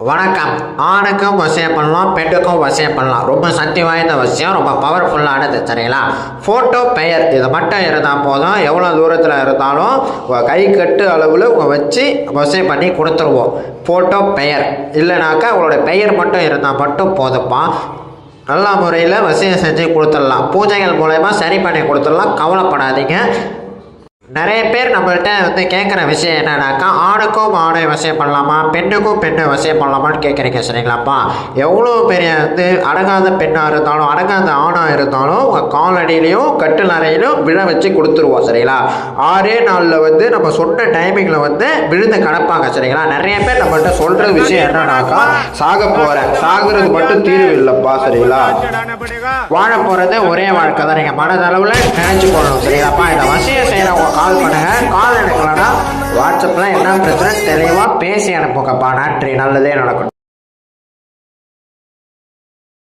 வணக்கம். ஆணுக்கும் வசியம் பண்ணலாம், பெண்ணுக்கும் வசியம் பண்ணலாம். ரொம்ப சக்தி வாய்ந்த வசியம், ரொம்ப பவர்ஃபுல்லானது. சரிங்களா? ஃபோட்டோ பெயர் இது மட்டும் இருந்தால் போதும். எவ்வளோ தூரத்தில் இருந்தாலும் கை கட்டு அளவில் வச்சு வசியம் பண்ணி கொடுத்துருவோம். ஃபோட்டோ பெயர் இல்லைனாக்கா உங்களோட பெயர் மட்டும் இருந்தால் மட்டும் போதும்ப்பா. நல்ல முறையில் வசியம் செஞ்சு கொடுத்துடலாம். பூஜைகள் மூலயமா சரி பண்ணி கொடுத்துடலாம். கவலைப்படாதீங்க. நிறைய பேர் நம்மள்கிட்ட கேட்குற விஷயம் என்னன்னாக்கா, ஆணுக்கும் ஆணை வசியம் பண்ணலாமா, பெண்ணுக்கும் பெண்ணை வசியம் பண்ணலாமான்னு கேட்குறீங்க. சரிங்களாப்பா? எவ்வளோ பெரிய அடங்காத பெண்ணாக இருந்தாலும் அடங்காத ஆணாக இருந்தாலும் உங்கள் காலடியிலையும் கட்டில் அறையிலும் விழ வச்சு கொடுத்துருவோம். சரிங்களா? 6 நாளில் நம்ம சொன்ன டைமிங்கில் விழுந்து கிடப்பாங்க. சரிங்களா? நிறைய பேர் நம்மள்கிட்ட சொல்கிற விஷயம் என்னன்னாக்கா, சாக போகிறேன், சாகுறது மட்டும் தீர்வு இல்லைப்பா. சரிங்களா? வாழ போகிறது ஒரே வாழ்க்கை தான். நீங்கள் மனதளவில் நினைச்சு போடணும். சரிங்களாப்பா? இந்த வசியம் செய்கிறவங்க கால் பண்ணுங்க. கால் எடுக்கலன்னா வாட்ஸ்அப்பில் என்ன பிரச்சனை தெளிவாக பேசி அனுப்புங்கப்பா. நன்றி. நல்லதே நடக்கணும்.